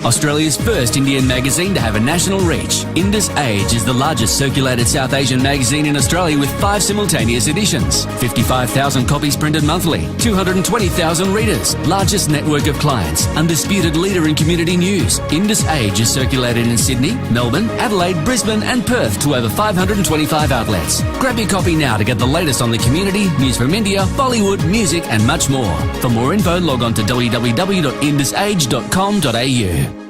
Australia's first Indian magazine to have a national reach. Indus Age is the largest circulated South Asian magazine in Australia with 5 simultaneous editions. 55,000 copies printed monthly. 220,000 readers. Largest network of clients. Undisputed leader in community news. Indus Age is circulated in Sydney, Melbourne, Adelaide, Brisbane and Perth to over 525 outlets. Grab your copy now to get the latest on the community, news from India, Bollywood, music and much more. For more info, log on to www.indusage.com.au.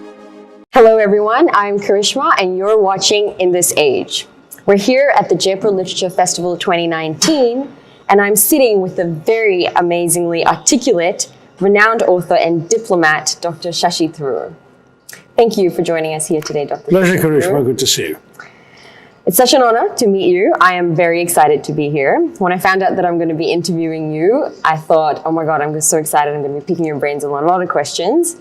Hello everyone, I'm Karishma and you're watching In This Age. We're here at the Jaipur Literature Festival 2019 and I'm sitting with the very amazingly articulate, renowned author and diplomat, Dr. Shashi Tharoor. Thank you for joining us here today, Dr. Pleasure, Karishma. Good to see you. It's such an honor to meet you. I am very excited to be here. When I found out that I'm going to be interviewing you, I thought, oh my God, I'm so excited. I'm going to be picking your brains on a lot of questions.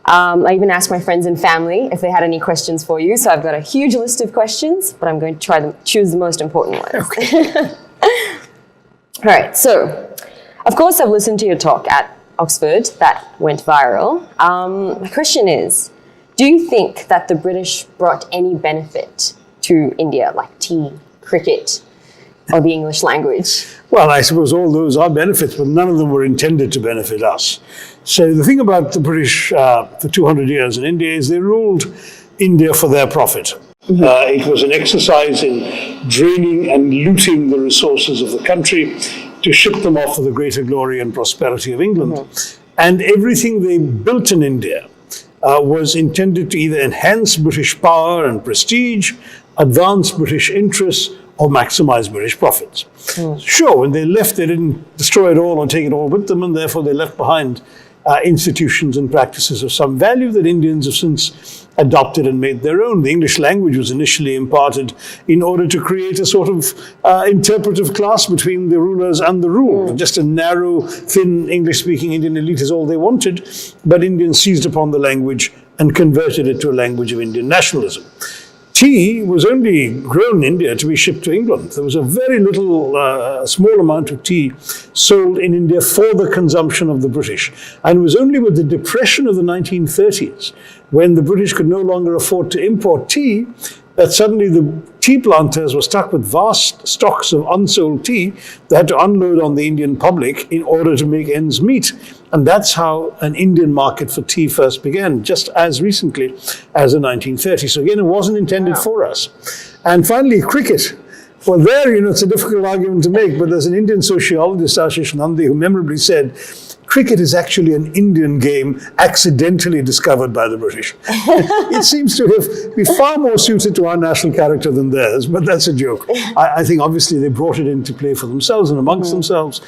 I even asked my friends and family if they had any questions for you. So I've got a huge list of questions, but I'm going to try to choose the most important ones. Okay. All right. So, of course, I've listened to your talk at Oxford that went viral. My question is, do you think that the British brought any benefit to India, like tea, cricket, or the English language? Well, I suppose all those are benefits, but none of them were intended to benefit us. So the thing about the British for 200 years in India is they ruled India for their profit. Mm-hmm. It was an exercise in draining and looting the resources of the country to ship them off for the greater glory and prosperity of England. Mm-hmm. And everything they built in India was intended to either enhance British power and prestige, advance British interests, or maximize British profits. Mm. Sure, when they left, they didn't destroy it all or take it all with them, and therefore they left behind institutions and practices of some value that Indians have since adopted and made their own. The English language was initially imparted in order to create a sort of interpretive class between the rulers and the ruled. Mm. Just a narrow, thin English-speaking Indian elite is all they wanted, but Indians seized upon the language and converted it to a language of Indian nationalism. Tea was only grown in India to be shipped to England. There was a very little, small amount of tea sold in India for the consumption of the British. And it was only with the depression of the 1930s, when the British could no longer afford to import tea, that suddenly the tea planters were stuck with vast stocks of unsold tea they had to unload on the Indian public in order to make ends meet. And that's how an Indian market for tea first began, just as recently as the 1930s. So again, it wasn't intended for us. And finally, cricket. Well, there, it's a difficult argument to make, but there's an Indian sociologist, Ashish Nandi, who memorably said, cricket is actually an Indian game accidentally discovered by the British. It seems to be far more suited to our national character than theirs, but that's a joke. I think obviously they brought it into play for themselves and amongst themselves.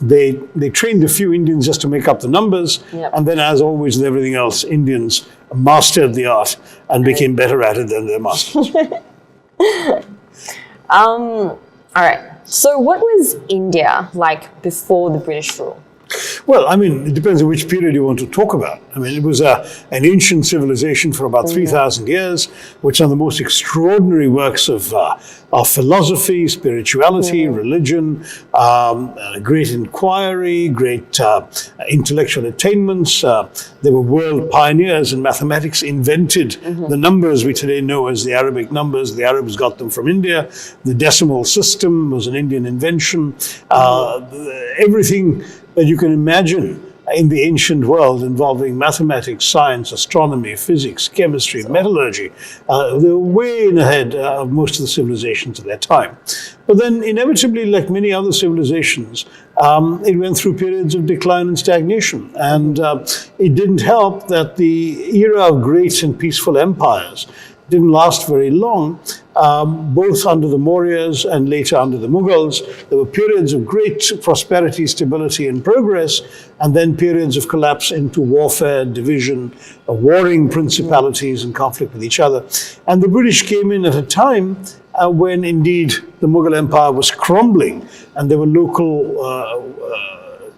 They trained a few Indians just to make up the numbers, and then as always with everything else, Indians mastered the art and became better at it than their masters. All right. So what was India like before the British rule? Well, I mean, it depends on which period you want to talk about. I mean, it was an ancient civilization for about 3,000 years, which are the most extraordinary works of philosophy, spirituality, religion, great inquiry, great intellectual attainments. They were world pioneers in mathematics, invented the numbers we today know as the Arabic numbers. The Arabs got them from India. The decimal system was an Indian invention. Everything that you can imagine in the ancient world involving mathematics, science, astronomy, physics, chemistry, metallurgy. They were way ahead of most of the civilizations of their time. But then inevitably, like many other civilizations, it went through periods of decline and stagnation. And it didn't help that the era of great and peaceful empires didn't last very long, both under the Mauryas and later under the Mughals. There were periods of great prosperity, stability, and progress, and then periods of collapse into warfare, division, warring principalities, and conflict with each other. And the British came in at a time when indeed the Mughal Empire was crumbling, and there were local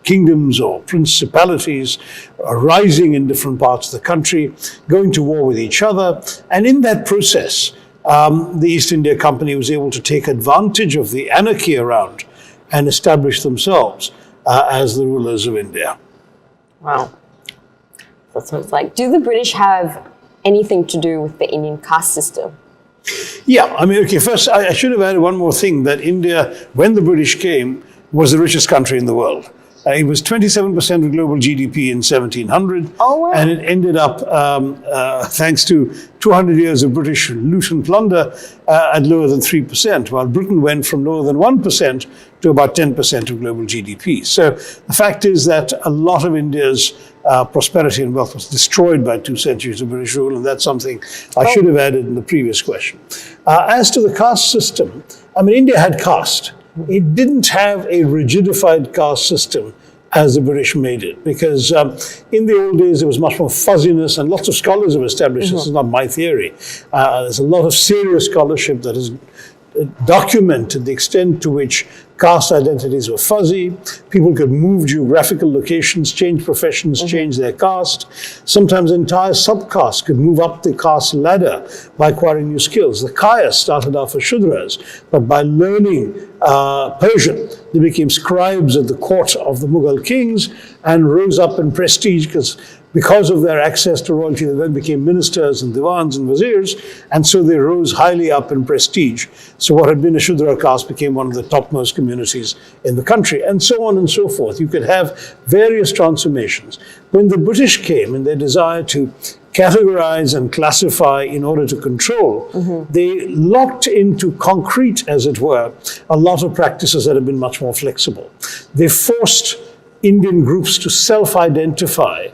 kingdoms or principalities rising in different parts of the country, going to war with each other. And in that process, the East India Company was able to take advantage of the anarchy around and establish themselves as the rulers of India. Wow. That's what it's like. Do the British have anything to do with the Indian caste system? Yeah, I mean, okay, first, I should have added one more thing, that India, when the British came, was the richest country in the world. It was 27% of global GDP in 1700. Oh, wow. And it ended up, thanks to 200 years of British loot and plunder, at lower than 3%, while Britain went from lower than 1% to about 10% of global GDP. So the fact is that a lot of India's prosperity and wealth was destroyed by 2 centuries of British rule, and that's something I should have added in the previous question. As to the caste system, I mean, India had caste. It didn't have a rigidified caste system as the British made it, because in the old days there was much more fuzziness, and lots of scholars have established, this is not my theory, there's a lot of serious scholarship that has documented the extent to which caste identities were fuzzy. People could move geographical locations, change professions, change their caste. Sometimes entire subcastes could move up the caste ladder by acquiring new skills. The Kayas started off as Shudras, but by learning Persian, they became scribes at the court of the Mughal kings and rose up in prestige because of their access to royalty. They then became ministers and diwans and wazirs, and so they rose highly up in prestige. So what had been a Shudra caste became one of the topmost communities in the country, and so on and so forth. You could have various transformations. When the British came in their desire to categorize and classify in order to control, they locked into concrete, as it were, a lot of practices that have been much more flexible. They forced Indian groups to self-identify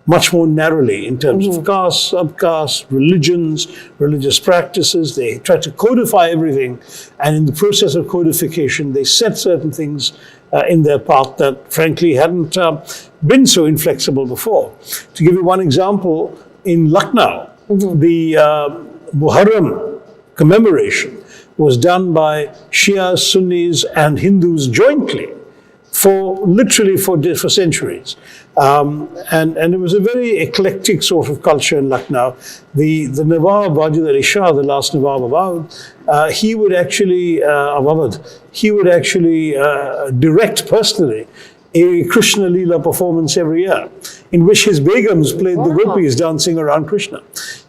much more narrowly in terms of caste, subcaste, religions, religious practices. They tried to codify everything, and in the process of codification, they set certain things in their path that frankly hadn't been so inflexible before. To give you one example, in Lucknow, the Muharram commemoration was done by Shias, Sunnis, and Hindus jointly for centuries. And it was a very eclectic sort of culture in Lucknow. The Nawab Wajid Ali Shah, the last Nawab of Awadh, he would actually direct personally a Krishna Leela performance every year, in which his begums played the gopis dancing around Krishna.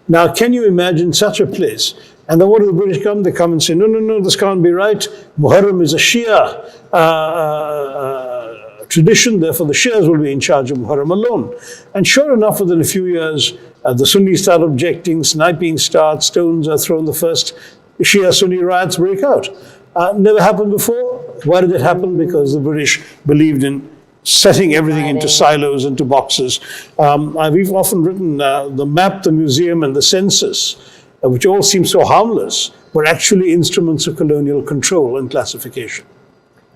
Now, can you imagine such a place? And then what do the British come? They come and say, no, this can't be right. Muharram is a Shia tradition, therefore the Shias will be in charge of Muharram alone. And sure enough, within a few years, the Sunnis start objecting, sniping starts, stones are thrown, the first Shia-Sunni riots break out. Never happened before. Why did it happen? Because the British believed in setting everything into silos, into boxes. We've often written the map, the museum, and the census, which all seem so harmless, were actually instruments of colonial control and classification.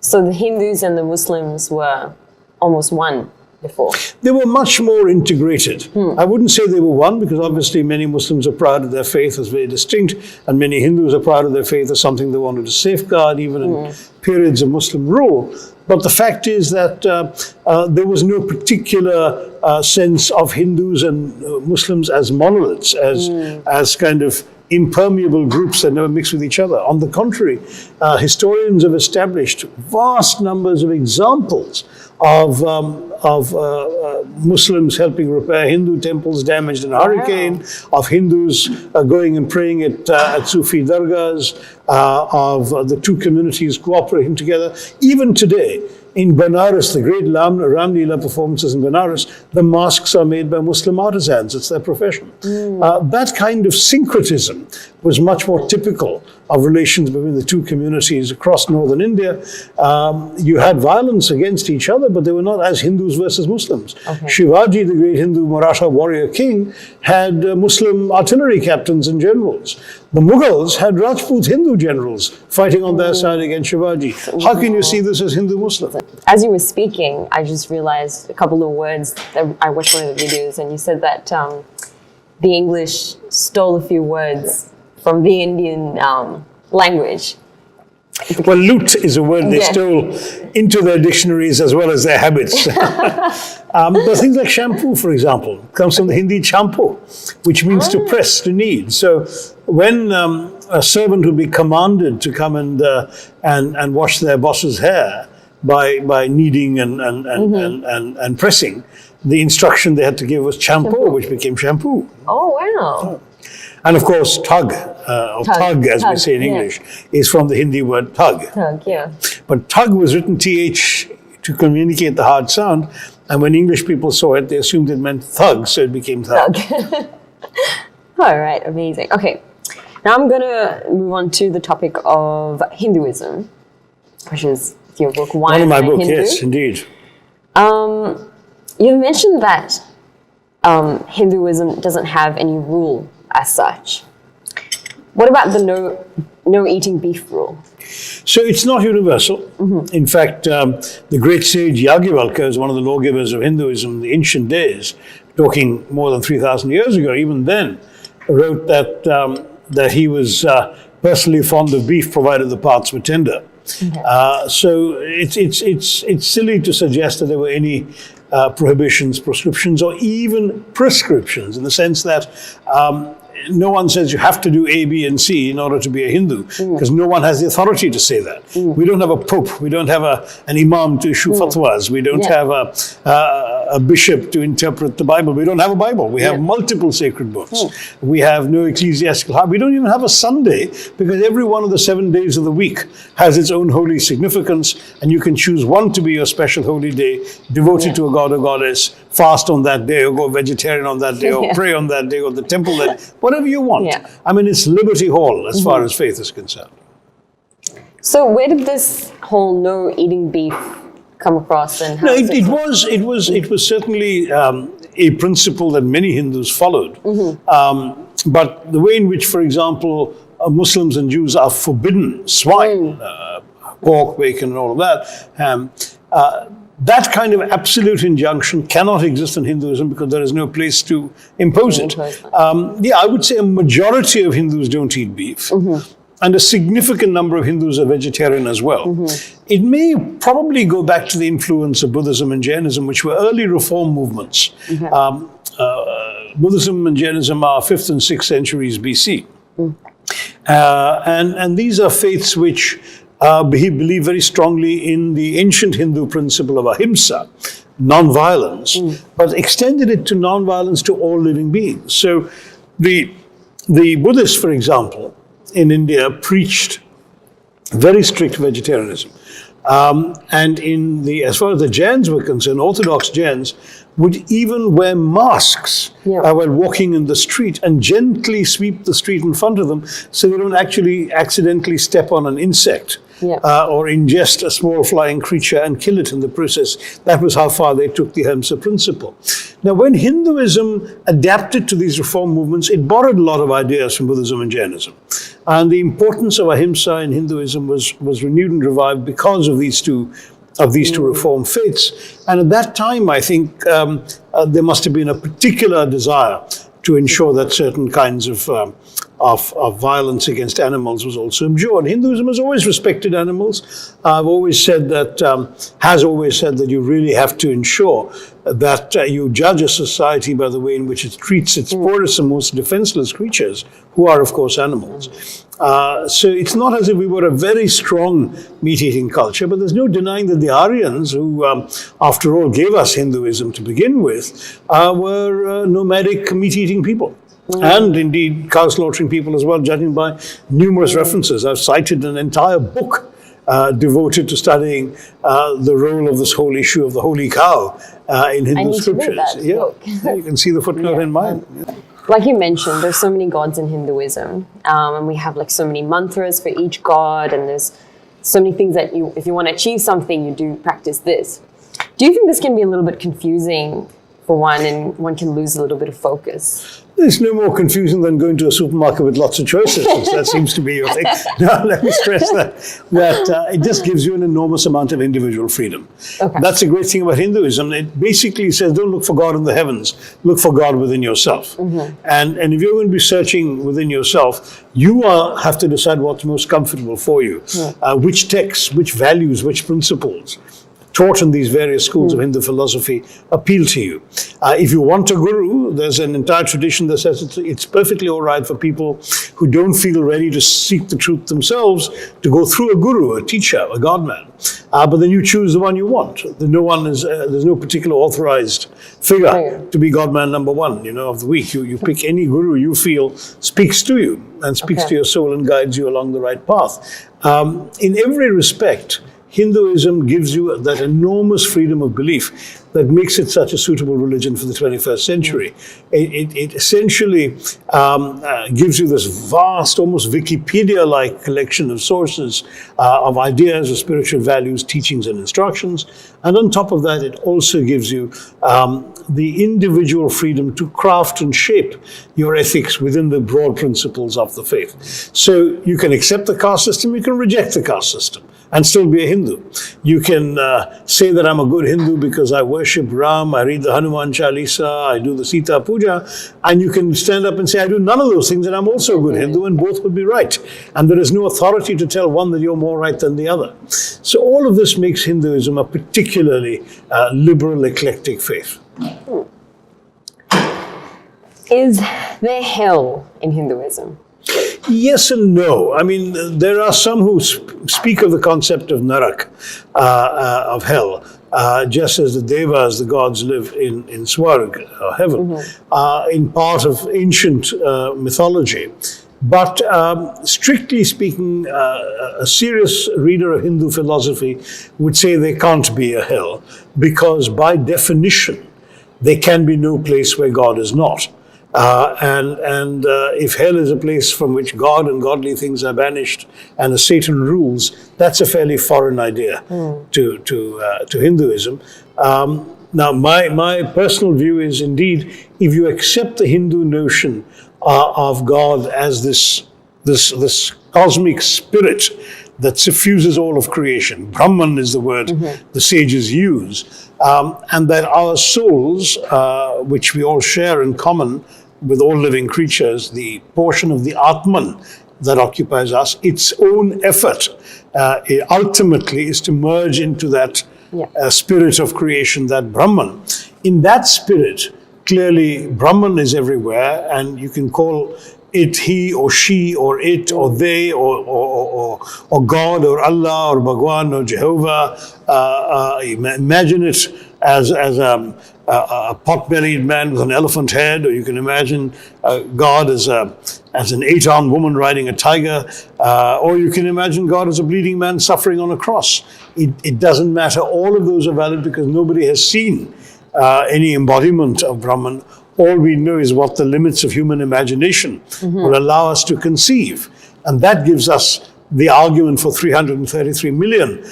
So the Hindus and the Muslims were almost one before? They were much more integrated. I wouldn't say they were one, because obviously many Muslims are proud of their faith as very distinct, and many Hindus are proud of their faith as something they wanted to safeguard even in periods of Muslim rule. But the fact is that there was no particular sense of Hindus and Muslims as monoliths, as kind of impermeable groups that never mix with each other. On the contrary, historians have established vast numbers of examples of Muslims helping repair Hindu temples damaged in a hurricane, of Hindus going and praying at Sufi dargahs, of the two communities cooperating together. Even today, in Benares, the great Ram Leela performances in Benares, the masks are made by Muslim artisans. It's their profession. That kind of syncretism was much more typical of relations between the two communities across northern India. You had violence against each other, but they were not as Hindus versus Muslims. Shivaji, the great Hindu Maratha warrior king, had Muslim artillery captains and generals. The Mughals had Rajput Hindu generals fighting on their side against Shivaji. How can you see this as Hindu-Muslim? As you were speaking, I just realized a couple of words. I watched one of the videos, and you said that the English stole a few words from the Indian language. Well, loot is a word they stole into their dictionaries as well as their habits. But things like shampoo, for example, comes from the Hindi champo, which means to press, to knead. So when a servant would be commanded to come and wash their boss's hair by kneading and pressing, the instruction they had to give was champo, which became shampoo. Oh, wow. And of course, tug, or tug, as we say in English, is from the Hindi word tug. Tug, yeah. But tug was written TH to communicate the hard sound, and when English people saw it, they assumed it meant thug, so it became thug. All right, amazing. Okay, now I'm going to move on to the topic of Hinduism, which is your book, Why One of my Am I book, Hindu? yes, indeed. You mentioned that Hinduism doesn't have any rule as such. What about the no eating beef rule? So it's not universal. In fact, the great sage Yagyavalkya is one of the lawgivers of Hinduism in the ancient days, talking more than 3,000 years ago. Even then, wrote that he was personally fond of beef, provided the parts were tender. So it's silly to suggest that there were any prohibitions, proscriptions, or even prescriptions, in the sense that no one says you have to do A, B, and C in order to be a Hindu, because no one has the authority to say that. We don't have a pope. We don't have an imam to issue fatwas. We don't have a bishop to interpret the Bible. We don't have a Bible. We have multiple sacred books. We have no ecclesiastical. We don't even have a Sunday, because every one of the 7 days of the week has its own holy significance, and you can choose one to be your special holy day, devoted to a god or goddess, fast on that day, or go vegetarian on that day, or pray on that day, or the temple that whatever you want. I mean, it's Liberty Hall as far as faith is concerned. So where did this whole no eating beef come across? And how it was certainly a principle that many Hindus followed. But the way in which, for example, Muslims and Jews are forbidden swine, pork, bacon, and all of that, that kind of absolute injunction cannot exist in Hinduism, because there is no place to impose it. I would say a majority of Hindus don't eat beef. And a significant number of Hindus are vegetarian as well. It may probably go back to the influence of Buddhism and Jainism, which were early reform movements. Buddhism and Jainism are 5th and 6th centuries BC. And these are faiths which believe very strongly in the ancient Hindu principle of ahimsa, non-violence, but extended it to non-violence to all living beings. So the Buddhists, for example, in India preached very strict vegetarianism. And as far as the Jains were concerned, Orthodox Jains would even wear masks while walking in the street, and gently sweep the street in front of them so they don't actually accidentally step on an insect or ingest a small flying creature and kill it in the process. That was how far they took the ahimsa principle. Now, when Hinduism adapted to these reform movements, it borrowed a lot of ideas from Buddhism and Jainism. And the importance of ahimsa in Hinduism was renewed and revived because of these two reform faiths. And at that time, I think there must have been a particular desire to ensure that certain kinds of violence against animals was also abjured. Hinduism has always respected animals. I've always said that, you really have to ensure that you judge a society by the way in which it treats its poorest and most defenseless creatures, who are, of course, animals. So it's not as if we were a very strong meat-eating culture, but there's no denying that the Aryans, who, after all, gave us Hinduism to begin with, were nomadic meat-eating people. And indeed, cow-slaughtering people as well, judging by numerous references. I've cited an entire book devoted to studying the role of this whole issue of the holy cow in Hindu scriptures. You can see the footnote in mine. Like you mentioned, there's so many gods in Hinduism, and we have like so many mantras for each god, and there's so many things that if you want to achieve something, you do practice this. Do you think this can be a little bit confusing for one, and one can lose a little bit of focus? It's no more confusing than going to a supermarket with lots of choices. That seems to be your thing. No, let me stress that it just gives you an enormous amount of individual freedom. That's the great thing about Hinduism. It basically says, don't look for God in the heavens, look for God within yourself. And if you're going to be searching within yourself, you have to decide what's most comfortable for you. Which texts, which values, which principles taught in these various schools of Hindu philosophy appeal to you. If you want a guru, there's an entire tradition that says it's perfectly all right for people who don't feel ready to seek the truth themselves to go through a guru, a teacher, a godman. But then you choose the one you want. There's no particular authorized figure to be godman number one, of the week. You pick any guru you feel speaks to you and speaks to your soul and guides you along the right path. In every respect, Hinduism gives you that enormous freedom of belief that makes it such a suitable religion for the 21st century. It essentially gives you this vast, almost Wikipedia-like collection of sources, of ideas, of spiritual values, teachings, and instructions. And on top of that, it also gives you the individual freedom to craft and shape your ethics within the broad principles of the faith. So you can accept the caste system, you can reject the caste system, and still be a Hindu. You can say that I'm a good Hindu because I worship Ram, I read the Hanuman Chalisa, I do the Sita Puja, and you can stand up and say, I do none of those things and I'm also a good Hindu, and both would be right. And there is no authority to tell one that you're more right than the other. So all of this makes Hinduism a particularly liberal, eclectic faith. Is there hell in Hinduism? Yes and no. I mean, there are some who speak of the concept of narak, of hell, just as the devas, the gods, live in Swarg, or heaven, in part of ancient mythology. But strictly speaking, a serious reader of Hindu philosophy would say there can't be a hell, because by definition, there can be no place where God is not. And if hell is a place from which God and godly things are banished and a Satan rules, that's a fairly foreign idea to Hinduism. Now, my personal view is indeed, if you accept the Hindu notion of God as this cosmic spirit that suffuses all of creation, Brahman is the word the sages use, and that our souls, which we all share in common with all living creatures, the portion of the Atman that occupies us, its own effort ultimately is to merge into that spirit of creation, that Brahman. In that spirit, clearly Brahman is everywhere, and you can call it he or she or it or they or God or Allah or Bhagwan or Jehovah. Imagine it as a pot-bellied man with an elephant head, or you can imagine God as an 8-armed woman riding a tiger, or you can imagine God as a bleeding man suffering on a cross. It doesn't matter. All of those are valid because nobody has seen any embodiment of Brahman. All we know is what the limits of human imagination will allow us to conceive. And that gives us the argument for 333 million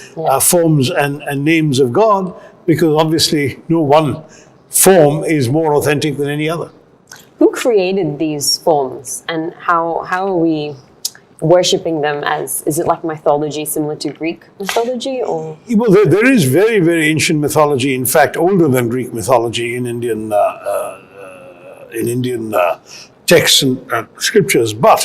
forms and names of God, because obviously no one form is more authentic than any other. Who created these forms, and how are we worshipping them? Is it like mythology similar to Greek mythology, or? Well, there is very, very ancient mythology, in fact older than Greek mythology in Indian texts and scriptures. But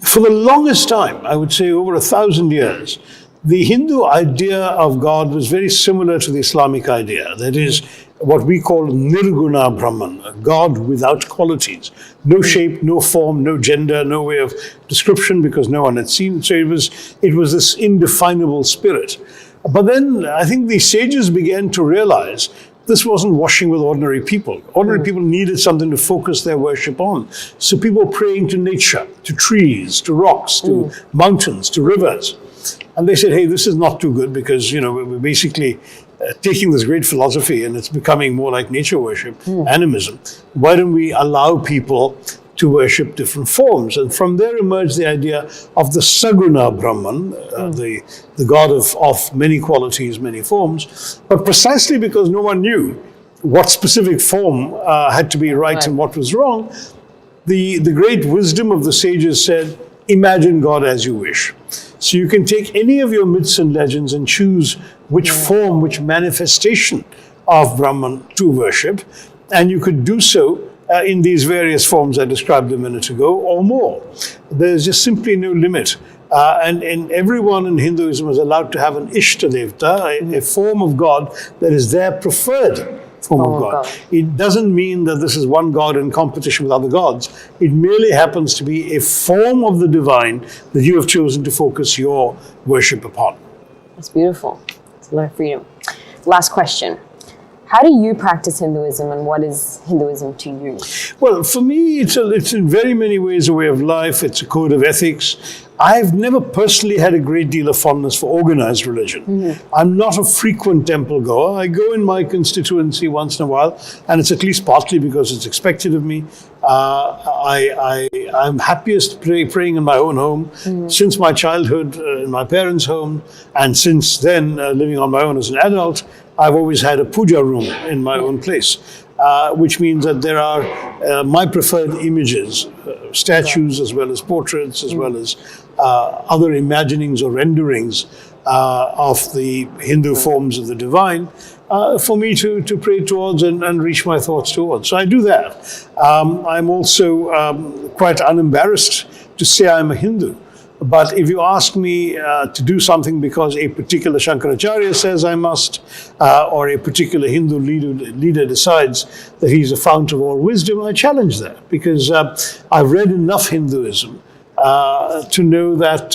for the longest time, I would say over 1,000 years, the Hindu idea of God was very similar to the Islamic idea. That is what we call Nirguna Brahman, a God without qualities. No shape, no form, no gender, no way of description, because no one had seen. So it was this indefinable spirit. But then I think the sages began to realize this wasn't washing with ordinary people. Ordinary people needed something to focus their worship on. So people were praying to nature, to trees, to rocks, to mountains, to rivers. And they said, hey, this is not too good, because we're basically taking this great philosophy and it's becoming more like nature worship, animism. Why don't we allow people to worship different forms? And from there emerged the idea of the Saguna Brahman, the God of many qualities, many forms. But precisely because no one knew what specific form had to be right and what was wrong, the great wisdom of the sages said, imagine God as you wish. So you can take any of your myths and legends and choose which form, which manifestation of Brahman to worship. And you could do so in these various forms I described a minute ago, or more. There's just simply no limit And everyone in Hinduism is allowed to have an Ishtadevta, a form of God that is their preferred form of God. It doesn't mean that this is one God in competition with other gods. It merely happens to be a form of the divine that you have chosen to focus your worship upon. That's beautiful. It's a lot of freedom. Last question. How do you practice Hinduism, and what is Hinduism to you? Well, for me, it's in very many ways a way of life. It's a code of ethics. I've never personally had a great deal of fondness for organized religion. I'm not a frequent temple goer. I go in my constituency once in a while, and it's at least partly because it's expected of me. I'm happiest praying in my own home since my childhood in my parents' home, and since then living on my own as an adult. I've always had a puja room in my own place, which means that there are my preferred images, statues as well as portraits, as well as other imaginings or renderings of the Hindu forms of the divine, for me to pray towards and reach my thoughts towards. So I do that. I'm also quite unembarrassed to say I'm a Hindu. But if you ask me to do something because a particular Shankaracharya says I must, or a particular Hindu leader decides that he's a fount of all wisdom, I challenge that, because I've read enough Hinduism to know that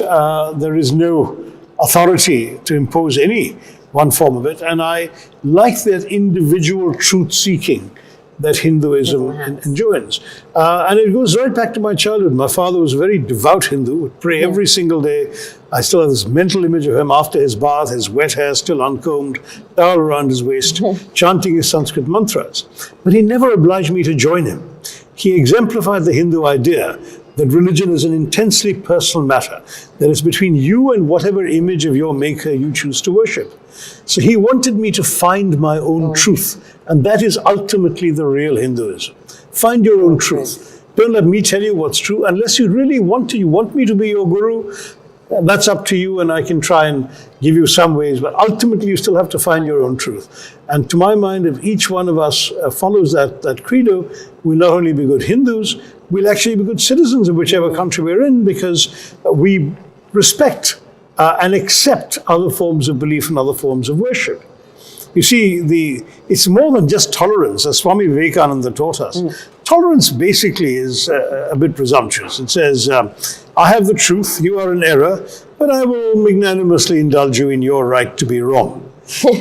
there is no authority to impose any one form of it. And I like that individual truth-seeking that Hinduism enjoins. And it goes right back to my childhood. My father was a very devout Hindu, would pray every single day. I still have this mental image of him after his bath, his wet hair still uncombed, towel around his waist, chanting his Sanskrit mantras. But he never obliged me to join him. He exemplified the Hindu idea that religion is an intensely personal matter, that is between you and whatever image of your maker you choose to worship. So he wanted me to find my own truth, and that is ultimately the real Hinduism. Find your own truth. Don't let me tell you what's true, unless you really want to. You want me to be your guru, that's up to you, and I can try and give you some ways, but ultimately you still have to find your own truth. And to my mind, if each one of us follows that credo, we'll not only be good Hindus, we'll actually be good citizens of whichever country we're in, because we respect and accept other forms of belief and other forms of worship. You see, it's more than just tolerance, as Swami Vivekananda taught us. Tolerance basically is a bit presumptuous. It says, I have the truth, you are in error, but I will magnanimously indulge you in your right to be wrong.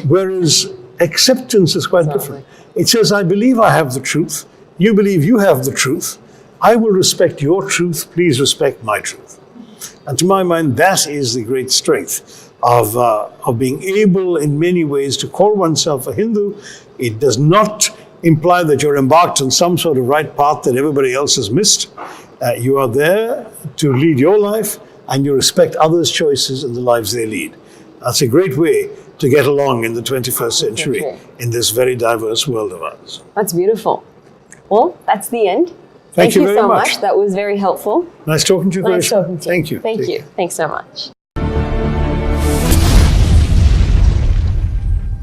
Whereas acceptance is quite different. It says, I believe I have the truth, you believe you have the truth, I will respect your truth, please respect my truth. And to my mind, that is the great strength of being able in many ways to call oneself a Hindu. It does not imply that you're embarked on some sort of right path that everybody else has missed. You are there to lead your life, and you respect others' choices and the lives they lead. That's a great way to get along in the 21st century in this very diverse world of ours. That's beautiful. Well, that's the end. Thank you very so much. That was very helpful. Nice talking to you, Nice talking to you. Thank you. Thank you. Thanks so much.